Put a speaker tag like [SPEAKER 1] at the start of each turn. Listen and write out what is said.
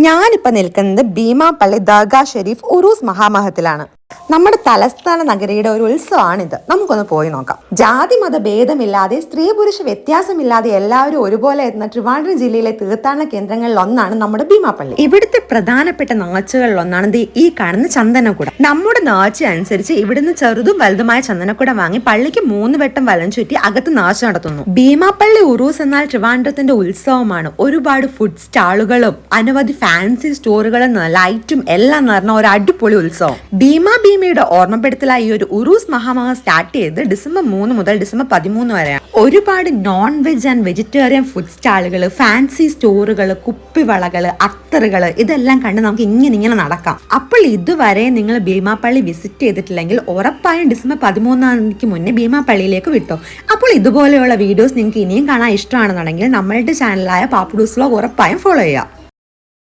[SPEAKER 1] ഞാനിപ്പോൾ നിൽക്കുന്നത് ഭീമാപള്ളി ദർഗാ ഷെരീഫ് ഉറൂസ് മഹാമഹത്തിലാണ്. നമ്മുടെ തലസ്ഥാന നഗരിയുടെ ഒരു ഉത്സവമാണിത്. നമുക്കൊന്ന് പോയി നോക്കാം. ജാതി മത ഭേദമില്ലാതെ സ്ത്രീ പുരുഷ വ്യത്യാസമില്ലാതെ എല്ലാവരും ഒരുപോലെ എത്തുന്ന ട്രിവാൻഡ്രം ജില്ലയിലെ തീർത്ഥാടന കേന്ദ്രങ്ങളിൽ ഒന്നാണ് നമ്മുടെ ഭീമാപള്ളി. ഇവിടുത്തെ പ്രധാനപ്പെട്ട നേർച്ചകളിൽ ഒന്നാണ് ഈ കാണുന്ന ചന്ദനക്കുട. നമ്മുടെ നേർച്ച അനുസരിച്ച് ഇവിടുന്ന് ചെറുതും വലുതുമായ ചന്ദനക്കുട വാങ്ങി പള്ളിക്ക് 3 വട്ടം വലം ചുറ്റി അകത്ത് നേർച്ച നടത്തുന്നു. ഭീമാപള്ളി ഉറൂസ് എന്നാൽ ട്രിവാൻഡ്രത്തിന്റെ ഉത്സവമാണ്. ഒരുപാട് ഫുഡ് സ്റ്റാളുകളും അനവധി ഫാൻസി സ്റ്റോറുകളും ലൈറ്റും എല്ലാം നിറഞ്ഞ ഒരു അടിപൊളി ഉത്സവം. ഭീമയുടെ ഓർമ്മപ്പെടുത്തലായി ഈ ഒരു ഉറൂസ് മഹാമഹ സ്റ്റാർട്ട് ചെയ്ത് ഡിസംബർ 3 മുതൽ ഡിസംബർ 13 വരെയാണ്. ഒരുപാട് non veg and vegetarian food സ്റ്റാളുകൾ, ഫാൻസി സ്റ്റോറുകൾ, കുപ്പിവളകൾ, അത്തറുകൾ ഇതെല്ലാം കണ്ട് നമുക്ക് ഇങ്ങനെ നടക്കാം. അപ്പോൾ ഇതുവരെ നിങ്ങൾ ഭീമാപള്ളി വിസിറ്റ് ചെയ്തിട്ടില്ലെങ്കിൽ ഉറപ്പായും ഡിസംബർ 13 മുന്നേ ഭീമാപള്ളിയിലേക്ക് വിട്ടോ. അപ്പോൾ ഇതുപോലെയുള്ള വീഡിയോസ് നിങ്ങൾക്ക് ഇനിയും കാണാൻ ഇഷ്ടമാണെന്നുണ്ടെങ്കിൽ നമ്മളുടെ ചാനലായ പാപ്പുഡൂസ് വ്ലോഗ് ഉറപ്പായും ഫോളോ ചെയ്യുക.